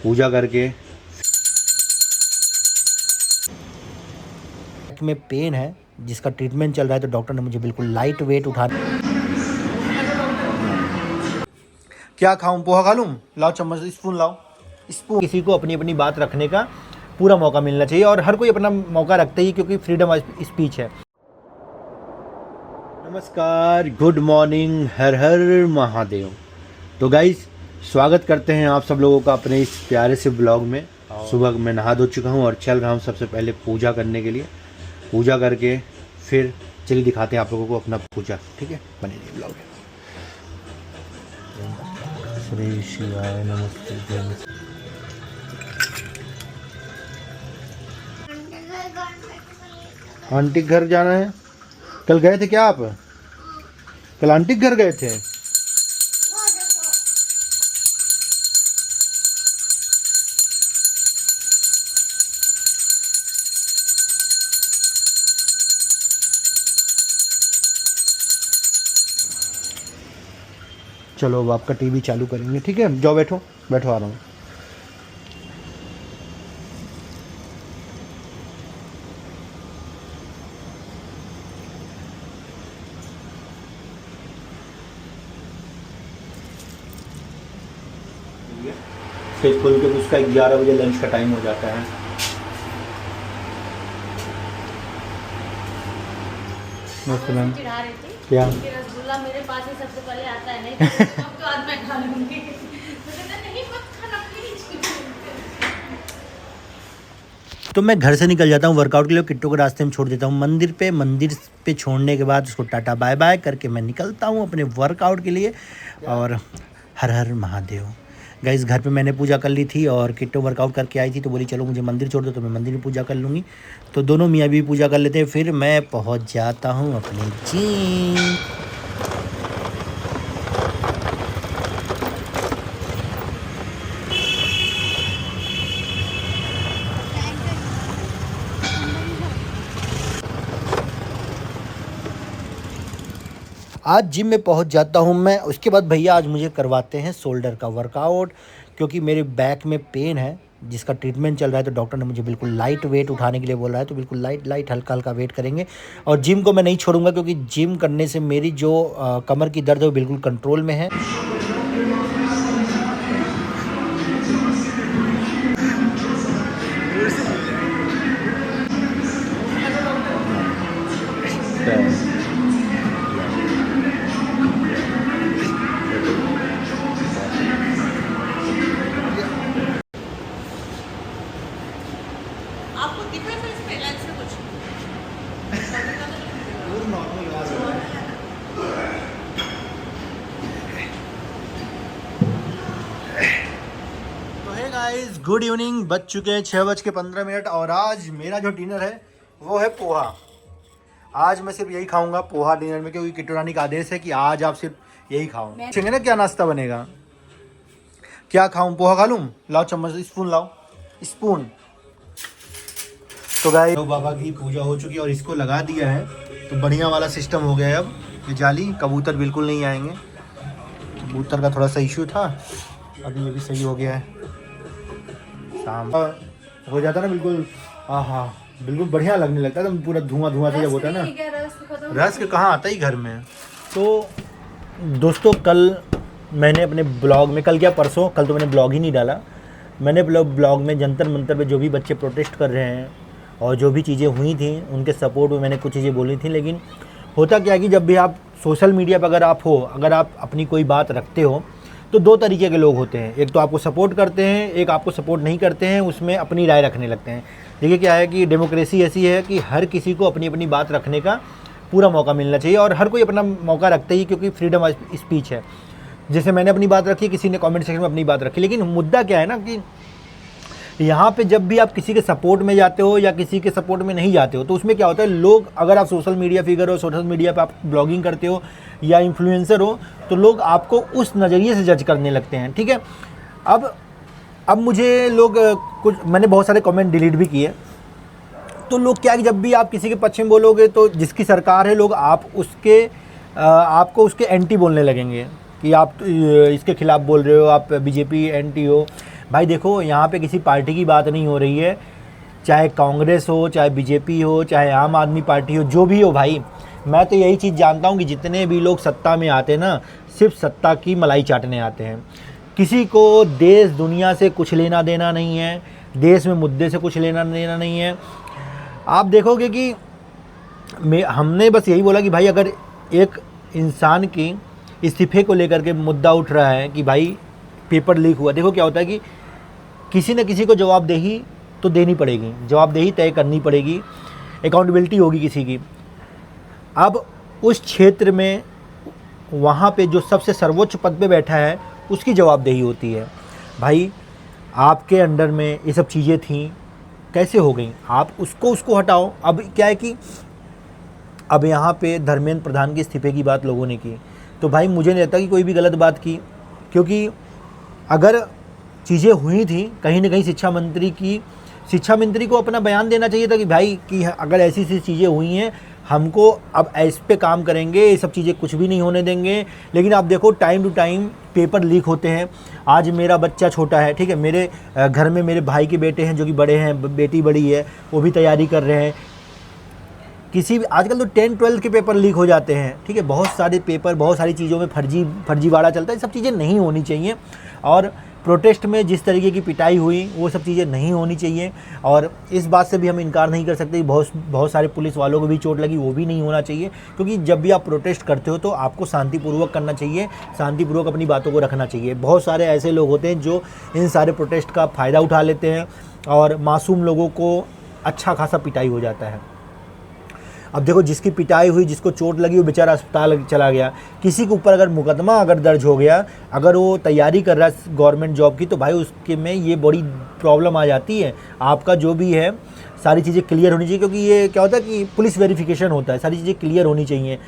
पूजा करके। में पेन है जिसका ट्रीटमेंट चल रहा है, तो डॉक्टर ने मुझे बिल्कुल लाइट वेट उठा। क्या खाऊं, पोहा खा लूं? लाओ चम्मच, स्पून लाओ, स्पून। किसी को अपनी अपनी बात रखने का पूरा मौका मिलना चाहिए और हर कोई अपना मौका रखते ही, क्योंकि फ्रीडम ऑफ स्पीच है। नमस्कार, गुड मॉर्निंग, हर हर महादेव। तो गाइस, स्वागत करते हैं आप सब लोगों का अपने इस प्यारे से ब्लॉग में। सुबह मैं नहा धो चुका हूँ और चल रहा हूँ सबसे पहले पूजा करने के लिए। पूजा करके फिर चलिए दिखाते हैं आप लोगों को अपना पूजा, ठीक है? बने रहिए ब्लॉग में। श्री शिवाय नमस्ते। आंटी घर जाना है। कल गए थे क्या आप? कल आंटी घर गए थे। चलो अब आपका टीवी चालू करेंगे, ठीक है? जाओ बैठो बैठो, आ रहा हूँ। फिर खुल के उसका 11 बजे लंच का टाइम हो जाता है। मैम क्या रसगुल्ला मेरे पास ही सबसे पहले आता है, नहीं तो आज मैं खा लूंगी। नहीं मत खाना प्लीज। तो मैं घर से निकल जाता हूँ वर्कआउट के लिए, किट्टू को रास्ते में छोड़ देता हूँ मंदिर पे छोड़ने के बाद उसको टाटा बाय बाय करके मैं निकलता हूँ अपने वर्कआउट के लिए। और हर हर महादेव। गाइस, घर पे मैंने पूजा कर ली थी और किट्टू वर्कआउट करके आई थी, तो बोली चलो मुझे मंदिर छोड़ दो, तो मैं मंदिर में पूजा कर लूँगी। तो दोनों मियाँ भी पूजा कर लेते हैं, फिर मैं पहुँच जाता हूँ अपने जिम। आज जिम में पहुंच जाता हूं मैं। उसके बाद भैया आज मुझे करवाते हैं शोल्डर का वर्कआउट, क्योंकि मेरे बैक में पेन है जिसका ट्रीटमेंट चल रहा है, तो डॉक्टर ने मुझे बिल्कुल लाइट वेट उठाने के लिए बोला है। तो बिल्कुल लाइट हल्का हल्का वेट करेंगे और जिम को मैं नहीं छोड़ूंगा, क्योंकि जिम करने से मेरी जो कमर की दर्द है वो बिल्कुल कंट्रोल में है। आपको दिख रहा है इसमें लेंस से कुछ? तो हे गाइस, गुड इवनिंग। बज चुके हैं 6:15 और आज मेरा जो डिनर है वो है पोहा। आज मैं सिर्फ यही खाऊंगा पोहा डिनर में, क्योंकि किट्टू रानी का आदेश है कि आज आप सिर्फ यही खाओ। पूछेंगे ना क्या नाश्ता बनेगा, क्या खाऊं? पोहा खा लूं? लाओ चम्मच, स्पून लाओ, स्पून। तो गाइस, तो बाबा की पूजा हो चुकी है और इसको लगा दिया है, तो बढ़िया वाला सिस्टम हो गया है। अब ये जाली, कबूतर बिल्कुल नहीं आएंगे। कबूतर का थोड़ा सा इशू था, अभी ये भी सही हो गया है। शाम हो जाता ना बिल्कुल, हाँ बिल्कुल बढ़िया लगने लगता है, तो पूरा धुआं से जब होता है ना। रस के कहाँ आता ही घर में। तो दोस्तों, कल मैंने अपने ब्लॉग में, कल क्या परसों, कल तो मैंने ब्लॉग ही नहीं डाला। मैंने ब्लॉग में जंतर मंतर पे जो भी बच्चे प्रोटेस्ट कर रहे हैं और जो भी चीज़ें हुई थी उनके सपोर्ट में मैंने कुछ चीज़ें बोली थी। लेकिन होता क्या है कि जब भी आप सोशल मीडिया पर अगर आप अपनी कोई बात रखते हो, तो दो तरीके के लोग होते हैं। एक तो आपको सपोर्ट करते हैं, एक आपको सपोर्ट नहीं करते हैं, उसमें अपनी राय रखने लगते हैं। देखिए क्या है कि डेमोक्रेसी ऐसी है कि हर किसी को अपनी अपनी बात रखने का पूरा मौका मिलना चाहिए और हर कोई अपना मौका रखते ही, क्योंकि फ्रीडम ऑफ स्पीच है। जैसे मैंने अपनी बात रखी, किसी ने कमेंट सेक्शन में अपनी बात रखी। लेकिन मुद्दा क्या है ना कि यहाँ पे जब भी आप किसी के सपोर्ट में जाते हो या किसी के सपोर्ट में नहीं जाते हो, तो उसमें क्या होता है, लोग, अगर आप सोशल मीडिया फिगर हो, सोशल मीडिया पे आप ब्लॉगिंग करते हो या इन्फ्लुएंसर हो, तो लोग आपको उस नज़रिए से जज करने लगते हैं, ठीक है? अब मुझे लोग मैंने बहुत सारे कमेंट डिलीट भी किए। तो लोग क्या है कि जब भी आप किसी के पक्ष में बोलोगे, तो जिसकी सरकार है, लोग आपको उसके एंटी बोलने लगेंगे कि आप इसके खिलाफ बोल रहे हो, आप बीजेपी एंटी हो। भाई देखो यहाँ पे किसी पार्टी की बात नहीं हो रही है, चाहे कांग्रेस हो, चाहे बीजेपी हो, चाहे आम आदमी पार्टी हो, जो भी हो भाई, मैं तो यही चीज़ जानता हूँ कि जितने भी लोग सत्ता में आते हैं ना, सिर्फ सत्ता की मलाई चाटने आते हैं। किसी को देश दुनिया से कुछ लेना देना नहीं है, देश में मुद्दे से कुछ लेना देना नहीं है। आप देखोगे कि हमने बस यही बोला कि भाई अगर एक इंसान की इस्तीफे को लेकर के मुद्दा उठ रहा है कि भाई पेपर लीक हुआ, देखो क्या होता है कि किसी न किसी को जवाबदेही तो देनी पड़ेगी, जवाबदेही तय करनी पड़ेगी, अकाउंटेबिलिटी होगी किसी की। अब उस क्षेत्र में वहाँ पे जो सबसे सर्वोच्च पद पे बैठा है उसकी जवाबदेही होती है। भाई आपके अंडर में ये सब चीज़ें थीं, कैसे हो गई, आप उसको हटाओ। अब क्या है कि अब यहाँ पे धर्मेंद्र प्रधान के इस्तीफे की बात लोगों ने की, तो भाई मुझे नहीं लगता कि कोई भी गलत बात की, क्योंकि अगर चीज़ें हुई थी कहीं ना कहीं शिक्षा मंत्री को अपना बयान देना चाहिए था कि भाई कि अगर ऐसी चीज़ें हुई हैं हमको अब इस पे काम करेंगे, ये सब चीज़ें कुछ भी नहीं होने देंगे। लेकिन आप देखो time to time paper leak होते हैं। आज मेरा बच्चा छोटा है, ठीक है, मेरे घर में मेरे भाई के बेटे हैं जो कि बड़े हैं, बेटी बड़ी है, वो भी तैयारी कर रहे हैं। किसी भी आजकल तो 10-12 के पेपर लीक हो जाते हैं, ठीक है, बहुत सारे पेपर, बहुत सारी चीज़ों में फर्जीवाड़ा चलता है। सब चीज़ें नहीं होनी चाहिए। और प्रोटेस्ट में जिस तरीके की पिटाई हुई वो सब चीज़ें नहीं होनी चाहिए। और इस बात से भी हम इनकार नहीं कर सकते कि बहुत सारे पुलिस वालों को भी चोट लगी, वो भी नहीं होना चाहिए। क्योंकि जब भी आप प्रोटेस्ट करते हो तो आपको शांतिपूर्वक करना चाहिए, शांतिपूर्वक अपनी बातों को रखना चाहिए। बहुत सारे ऐसे लोग होते हैं जो इन सारे प्रोटेस्ट का फ़ायदा उठा लेते हैं और मासूम लोगों को अच्छा खासा पिटाई हो जाता है। अब देखो जिसकी पिटाई हुई, जिसको चोट लगी, वो बेचारा अस्पताल चला गया। किसी के ऊपर अगर मुकदमा अगर दर्ज हो गया, अगर वो तैयारी कर रहा है गवर्नमेंट जॉब की, तो भाई उसके में ये बड़ी प्रॉब्लम आ जाती है। आपका जो भी है सारी चीज़ें क्लियर होनी चाहिए, क्योंकि ये क्या होता है कि पुलिस वेरिफिकेशन होता है, सारी चीज़ें क्लियर होनी चाहिए।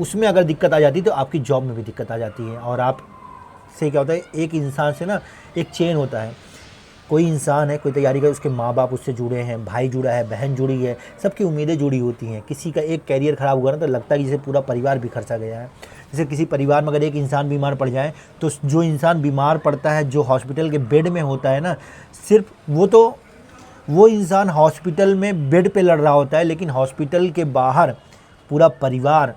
उसमें अगर दिक्कत आ जाती है तो आपकी जॉब में भी दिक्कत आ जाती है। और आप से क्या होता है, एक इंसान से ना एक चेन होता है। कोई इंसान है, कोई तैयारी कर, उसके माँ बाप उससे जुड़े हैं, भाई जुड़ा है, बहन जुड़ी है, सबकी उम्मीदें जुड़ी होती हैं। किसी का एक कैरियर ख़राब हुआ ना तो लगता है कि जैसे पूरा परिवार बिखर सा गया है। जैसे किसी परिवार में अगर एक इंसान बीमार पड़ जाए तो जो इंसान बीमार पड़ता है, जो हॉस्पिटल के बेड में होता है ना, सिर्फ वो इंसान हॉस्पिटल में बेड पे लड़ रहा होता है, लेकिन हॉस्पिटल के बाहर पूरा परिवार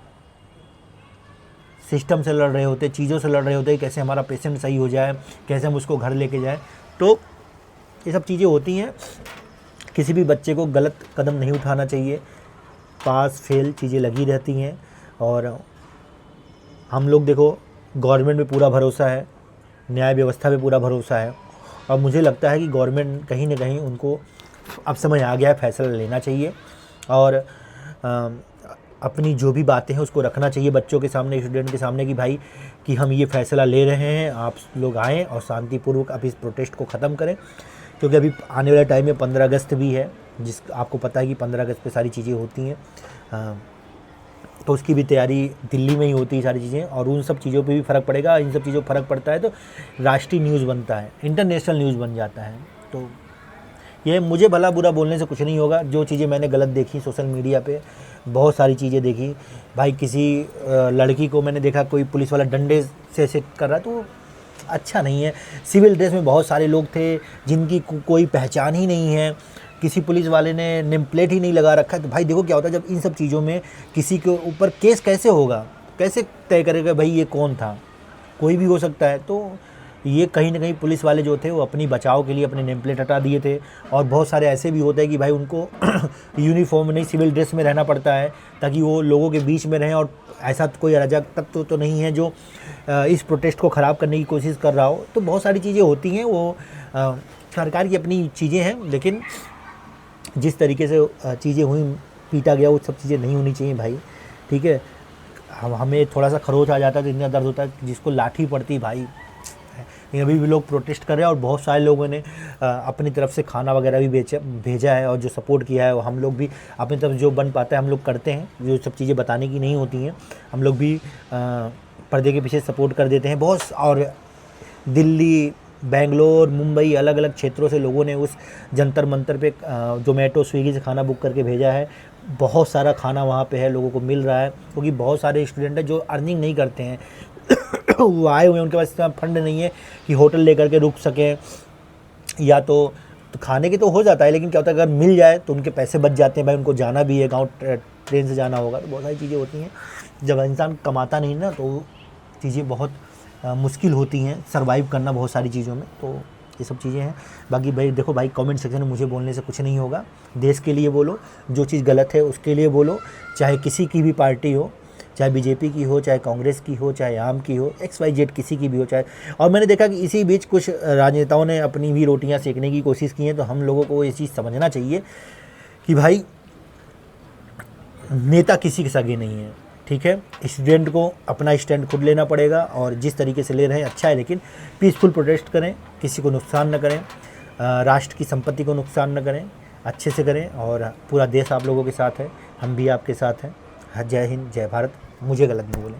सिस्टम से लड़ रहे होते हैं, चीज़ों से लड़ रहे होते हैं, कैसे हमारा पेशेंट सही हो जाए, कैसे हम उसको घर लेके जाएँ। तो ये सब चीज़ें होती हैं। किसी भी बच्चे को गलत कदम नहीं उठाना चाहिए। पास फेल चीज़ें लगी रहती हैं। और हम लोग देखो गवर्नमेंट पे पूरा भरोसा है, न्याय व्यवस्था पे पूरा भरोसा है। और मुझे लगता है कि गवर्नमेंट कहीं ना कहीं उनको अब समझ आ गया है, फैसला लेना चाहिए और अपनी जो भी बातें हैं उसको रखना चाहिए बच्चों के सामने, स्टूडेंट के सामने कि भाई कि हम ये फ़ैसला ले रहे हैं, आप लोग आएँ और शांतिपूर्वक अब इस प्रोटेस्ट को ख़त्म करें। क्योंकि अभी आने वाले टाइम में 15 अगस्त भी है, जिस आपको पता है कि 15 अगस्त पे सारी चीज़ें होती हैं, तो उसकी भी तैयारी दिल्ली में ही होती है सारी चीज़ें। और उन सब चीज़ों पे भी फ़र्क पड़ेगा। इन सब चीज़ों पर फ़र्क पड़ता है तो राष्ट्रीय न्यूज़ बनता है, इंटरनेशनल न्यूज़ बन जाता है। तो ये मुझे भला बुरा बोलने से कुछ नहीं होगा। जो चीज़ें मैंने गलत देखी सोशल मीडिया पे, बहुत सारी चीज़ें देखी भाई। किसी लड़की को मैंने देखा कोई पुलिस वाला डंडे से ऐसे कर रहा, तो अच्छा नहीं है। सिविल ड्रेस में बहुत सारे लोग थे जिनकी कोई पहचान ही नहीं है, किसी पुलिस वाले ने नेम प्लेट ही नहीं लगा रखा है। तो भाई देखो क्या होता है जब इन सब चीज़ों में किसी के ऊपर केस कैसे होगा, कैसे तय करेगा भाई ये कौन था, कोई भी हो सकता है। तो ये कहीं ना कहीं पुलिस वाले जो थे वो अपनी बचाव के लिए अपने नेम प्लेट हटा दिए थे। और बहुत सारे ऐसे भी होते हैं कि भाई उनको यूनिफॉर्म में नहीं, सिविल ड्रेस में रहना पड़ता है ताकि वो लोगों के बीच में रहें। और ऐसा कोई अराजक तत्व तो नहीं है जो इस प्रोटेस्ट को ख़राब करने की कोशिश कर रहा हो। तो बहुत सारी चीज़ें होती हैं, वो सरकार की अपनी चीज़ें हैं। लेकिन जिस तरीके से चीज़ें हुई, पीटा गया, वो सब चीज़ें नहीं होनी चाहिए भाई, ठीक है। हमें थोड़ा सा खरोच आ जाता है तो इतना दर्द होता है, जिसको लाठी पड़ती भाई। अभी भी लोग प्रोटेस्ट कर रहे हैं और बहुत सारे लोगों ने अपनी तरफ से खाना वगैरह भी भेजा है और जो सपोर्ट किया है। हम लोग भी अपनी तरफ जो बन पाता है हम लोग करते हैं। जो सब चीज़ें बताने की नहीं होती हैं हम लोग भी पर्दे के पीछे सपोर्ट कर देते हैं बहुत। और दिल्ली, बेंगलोर, मुंबई, अलग अलग क्षेत्रों से लोगों ने उस जंतर मंतर पे जोमेटो, स्विगी से खाना बुक करके भेजा है। बहुत सारा खाना वहाँ पे है, लोगों को मिल रहा है। क्योंकि बहुत सारे स्टूडेंट हैं जो अर्निंग नहीं करते हैं वो आए हुए हैं, उनके पास इतना फंड नहीं है कि होटल लेकर के रुक सकें, या तो खाने की तो हो जाता है, लेकिन क्या होता है अगर मिल जाए तो उनके पैसे बच जाते हैं भाई, उनको जाना भी है गाँव, ट्रेन से जाना होगा, तो बहुत सारी चीज़ें होती हैं। जब इंसान कमाता नहीं ना तो चीज़ें बहुत मुश्किल होती हैं, सर्वाइव करना बहुत सारी चीज़ों में, तो ये सब चीज़ें हैं। बाकी भाई देखो भाई, कमेंट सेक्शन में मुझे बोलने से कुछ नहीं होगा, देश के लिए बोलो, जो चीज़ गलत है उसके लिए बोलो, चाहे किसी की भी पार्टी हो, चाहे बीजेपी की हो, चाहे कांग्रेस की हो, चाहे आम की हो, XYZ किसी की भी हो, चाहे। और मैंने देखा कि इसी बीच कुछ राजनेताओं ने अपनी भी रोटियां सेकने की कोशिश की हैं, तो हम लोगों को ये चीज़ समझना चाहिए कि भाई नेता किसी के सगे नहीं है, ठीक है। स्टूडेंट को अपना स्टैंड खुद लेना पड़ेगा, और जिस तरीके से ले रहे हैं अच्छा है, लेकिन पीसफुल प्रोटेस्ट करें, किसी को नुकसान न करें, राष्ट्र की संपत्ति को नुकसान न करें, अच्छे से करें, और पूरा देश आप लोगों के साथ है, हम भी आपके साथ हैं। जय हिंद, जय भारत। मुझे गलत नहीं बोलें।